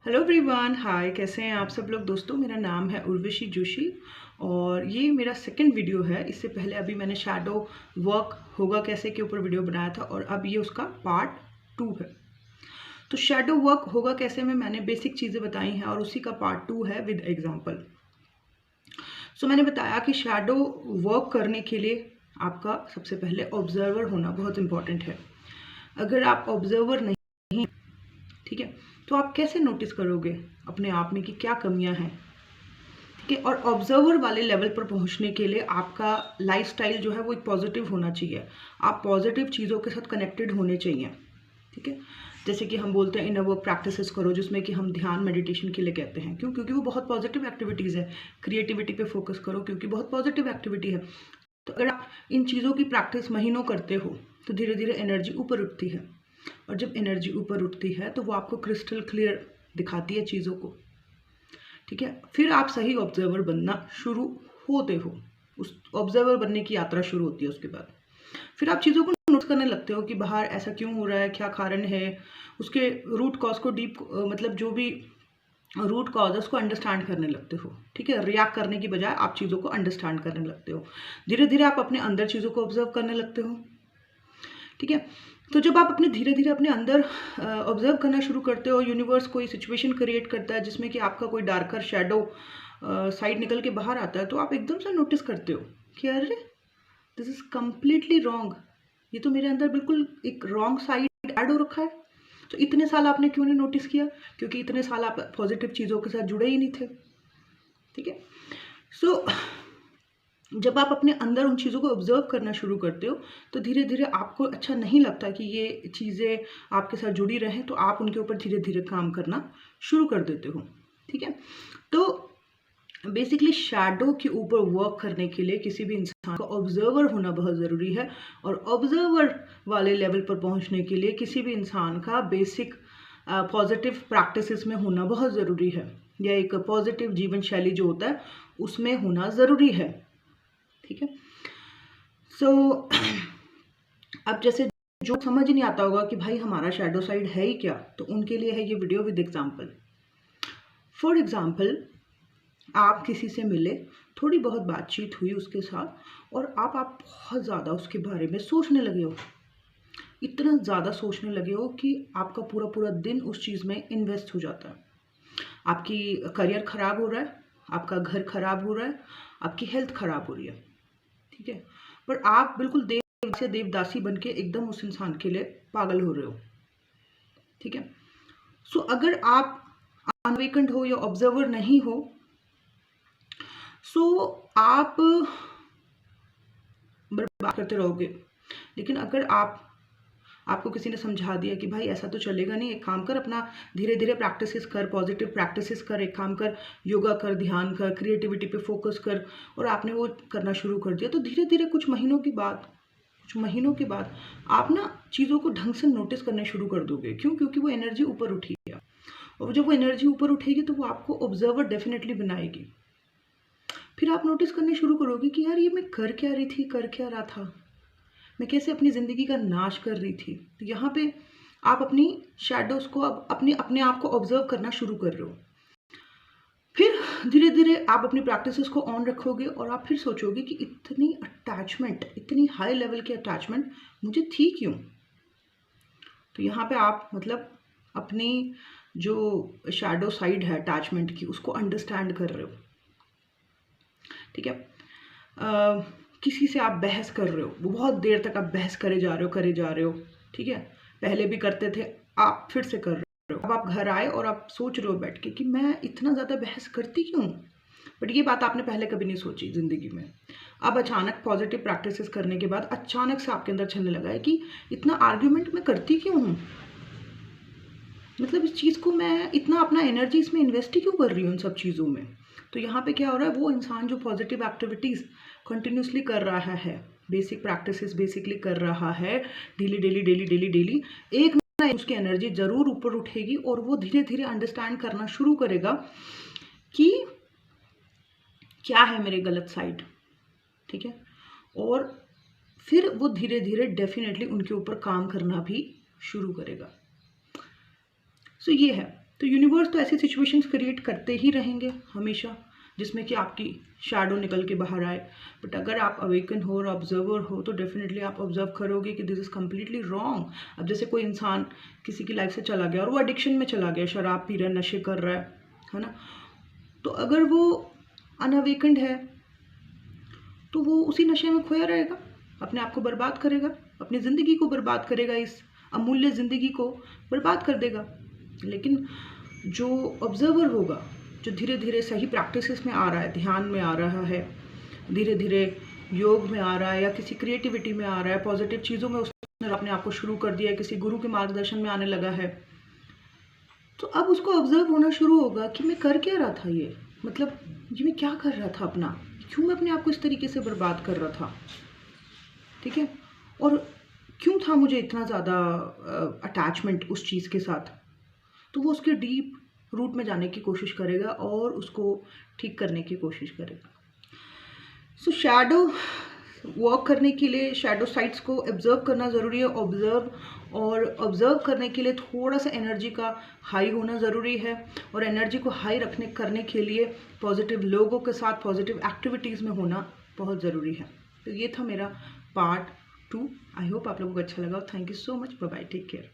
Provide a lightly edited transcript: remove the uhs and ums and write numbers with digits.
Hello everyone, हाय। कैसे हैं आप सब लोग? दोस्तों, मेरा नाम है उर्वशी जोशी और ये मेरा सेकंड वीडियो है। इससे पहले अभी मैंने शैडो वर्क होगा कैसे के ऊपर वीडियो बनाया था और अब ये उसका पार्ट 2 है। तो शैडो वर्क होगा कैसे में मैंने बेसिक चीज़ें बताई हैं और उसी का पार्ट 2 है विद एग्जांपल। सो मैंने बताया कि शैडो वर्क करने के लिए आपका सबसे पहले ऑब्जर्वर होना बहुत इंपॉर्टेंट है। अगर आप ऑब्जर्वर नहीं, ठीक है, तो आप कैसे नोटिस करोगे अपने आप में कि क्या कमियां हैं? ठीक है, और ऑब्जर्वर वाले लेवल पर पहुंचने के लिए आपका लाइफस्टाइल जो है वो एक पॉजिटिव होना चाहिए। आप पॉजिटिव चीज़ों के साथ कनेक्टेड होने चाहिए। ठीक है, जैसे कि हम बोलते हैं इनर वर्क प्रैक्टिसेस करो, जिसमें कि हम ध्यान मेडिटेशन के लिए कहते हैं। क्यों? क्योंकि वो बहुत पॉजिटिव एक्टिविटीज़ है। क्रिएटिविटी पे फोकस करो क्योंकि बहुत पॉजिटिव एक्टिविटी है। तो अगर आप इन चीज़ों की प्रैक्टिस महीनों करते हो तो धीरे धीरे एनर्जी ऊपर उठती है, और जब एनर्जी ऊपर उठती है तो वो आपको क्रिस्टल क्लियर दिखाती है चीज़ों को। ठीक है, फिर आप सही ऑब्जर्वर बनना शुरू होते हो। उस ऑब्जर्वर बनने की यात्रा शुरू होती है। उसके बाद फिर आप चीज़ों को नोट करने लगते हो कि बाहर ऐसा क्यों हो रहा है, क्या कारण है, उसके रूट कॉज को डीप मतलब जो भी रूट कॉज है उसको अंडरस्टैंड करने लगते हो। ठीक है, रिएक्ट करने की बजाय आप चीज़ों को अंडरस्टैंड करने लगते हो। धीरे धीरे आप अपने अंदर चीज़ों को ऑब्जर्व करने लगते हो। ठीक है, तो जब आप अपने धीरे धीरे अपने अंदर ऑब्जर्व करना शुरू करते हो, यूनिवर्स कोई सिचुएशन क्रिएट करता है जिसमें कि आपका कोई डार्कर शैडो साइड निकल के बाहर आता है, तो आप एकदम से नोटिस करते हो कि अरे, दिस इज कम्प्लीटली रॉन्ग। ये तो मेरे अंदर बिल्कुल एक रॉन्ग साइड ऐड हो रखा है। तो इतने साल आपने क्यों नहीं नोटिस किया? क्योंकि इतने साल आप पॉजिटिव चीज़ों के साथ जुड़े ही नहीं थे। ठीक है, सो जब आप अपने अंदर उन चीज़ों को ऑब्जर्व करना शुरू करते हो तो धीरे धीरे आपको अच्छा नहीं लगता कि ये चीज़ें आपके साथ जुड़ी रहें, तो आप उनके ऊपर धीरे धीरे काम करना शुरू कर देते हो। ठीक है, तो बेसिकली शैडो के ऊपर वर्क करने के लिए किसी भी इंसान का ऑब्जर्वर होना बहुत ज़रूरी है, और ऑब्जर्वर वाले लेवल पर पहुंचने के लिए किसी भी इंसान का बेसिक पॉजिटिव प्रैक्टिसेस में होना बहुत ज़रूरी है, या एक पॉजिटिव जीवन शैली जो होता है उसमें होना ज़रूरी है। ठीक है, सो अब जैसे जो समझ ही नहीं आता होगा कि भाई हमारा शैडो साइड है ही क्या, तो उनके लिए है ये video with example. For example, आप किसी से मिले, थोड़ी बहुत बातचीत हुई उसके साथ, और आप बहुत ज़्यादा उसके बारे में सोचने लगे हो। इतना ज़्यादा सोचने लगे हो कि आपका पूरा पूरा दिन उस चीज़ में इन्वेस्ट हो जाता है। आपकी करियर ख़राब हो रहा है, आपका घर ख़राब हो रहा है, आपकी हेल्थ ख़राब हो रही है। ठीक है, पर आप बिल्कुल देव से देवदासी बन के एकदम उस इंसान के लिए पागल हो रहे हो। ठीक है, सो अगर आप अनवेकेंड हो या ऑब्जर्वर नहीं हो, सो आप बर्बाद करते रहोगे। लेकिन अगर आपको किसी ने समझा दिया कि भाई ऐसा तो चलेगा नहीं, एक काम कर, अपना धीरे धीरे प्रैक्टिसेस कर, पॉजिटिव प्रैक्टिसेस कर, एक काम कर, योगा कर, ध्यान कर, क्रिएटिविटी पे फोकस कर, और आपने वो करना शुरू कर दिया, तो धीरे धीरे कुछ महीनों के बाद आप ना चीज़ों को ढंग से नोटिस करने शुरू कर दोगे। क्यों? क्योंकि वो एनर्जी ऊपर उठेगी, और जब वो एनर्जी ऊपर उठेगी तो वो आपको ऑब्जर्वर डेफिनेटली बनाएगी। फिर आप नोटिस करने शुरू करोगे कि यार, ये मैं कर क्या रही थी, कर क्या रहा था, मैं कैसे अपनी ज़िंदगी का नाश कर रही थी। तो यहाँ पे आप अपनी शैडोज़ को, अब अपने आप को ऑब्जर्व करना शुरू कर रहे हो। फिर धीरे धीरे आप अपनी प्रैक्टिसेस को ऑन रखोगे और आप फिर सोचोगे कि इतनी अटैचमेंट, इतनी हाई लेवल की अटैचमेंट मुझे थी क्यों? तो यहाँ पे आप मतलब अपनी जो शैडो साइड है अटैचमेंट की, उसको अंडरस्टैंड कर रहे हो। ठीक है, किसी से आप बहस कर रहे हो, वो बहुत देर तक आप बहस करे जा रहे हो। ठीक है, पहले भी करते थे, आप फिर से कर रहे हो। अब आप घर आए और आप सोच रहे हो बैठ के कि मैं इतना ज़्यादा बहस करती क्यों? बट ये बात आपने पहले कभी नहीं सोची ज़िंदगी में। अब अचानक पॉजिटिव प्रैक्टिसेस करने के बाद अचानक से आपके अंदर चलने लगा है कि इतना आर्ग्यूमेंट मैं करती क्यों हूँ? मतलब इस चीज़ को मैं इतना अपना एनर्जी इसमें इन्वेस्ट ही क्यों कर रही हूँ इन सब चीज़ों में? तो यहाँ पे क्या हो रहा है, वो इंसान जो पॉजिटिव एक्टिविटीज़ कंटिन्यूसली कर रहा है, बेसिक प्रैक्टिसेस बेसिकली कर रहा है, daily daily daily daily daily, एक ना उसकी एनर्जी ज़रूर ऊपर उठेगी और वो धीरे धीरे अंडरस्टैंड करना शुरू करेगा कि क्या है मेरे गलत साइड। ठीक है, और फिर वो धीरे धीरे डेफिनेटली उनके ऊपर काम करना भी शुरू करेगा। सो ये है। तो यूनिवर्स तो ऐसी सिचुएशंस क्रिएट करते ही रहेंगे हमेशा, जिसमें कि आपकी शैडो निकल के बाहर आए। बट अगर आप अवेकन हो और ऑब्जर्वर हो तो डेफिनेटली आप ऑब्जर्व करोगे कि दिस इज़ कम्प्लीटली रॉन्ग। अब जैसे कोई इंसान किसी की लाइफ से चला गया और वो एडिक्शन में चला गया, शराब पी रहा है, नशे कर रहा है ना, तो अगर वो अनअवेकन्ड है तो वो उसी नशे में खोया रहेगा, अपने आप को बर्बाद करेगा, अपनी ज़िंदगी को बर्बाद करेगा, इस अमूल्य ज़िंदगी को बर्बाद कर देगा। लेकिन जो ऑब्जर्वर होगा, जो धीरे धीरे सही प्रैक्टिसेस में आ रहा है, ध्यान में आ रहा है, धीरे धीरे योग में आ रहा है या किसी क्रिएटिविटी में आ रहा है, पॉजिटिव चीज़ों में उसने अपने आप को शुरू कर दिया है, किसी गुरु के मार्गदर्शन में आने लगा है, तो अब उसको ऑब्जर्व होना शुरू होगा कि मैं कर क्या रहा था, ये मतलब ये मैं क्या कर रहा था अपना, क्यों मैं अपने आप को इस तरीके से बर्बाद कर रहा था, ठीक है, और क्यों था मुझे इतना ज़्यादा अटैचमेंट उस चीज़ के साथ। तो वो उसके डीप रूट में जाने की कोशिश करेगा और उसको ठीक करने की कोशिश करेगा। सो शैडो वर्क करने के लिए शैडो साइड्स को ऑब्जर्व करना ज़रूरी है। ऑब्जर्व करने के लिए थोड़ा सा एनर्जी का हाई होना ज़रूरी है, और एनर्जी को हाई करने के लिए पॉजिटिव लोगों के साथ पॉजिटिव एक्टिविटीज़ में होना बहुत ज़रूरी है। तो ये था मेरा पार्ट 2। आई होप आप लोगों को अच्छा लगा। Thank you so much. Bye bye, take care.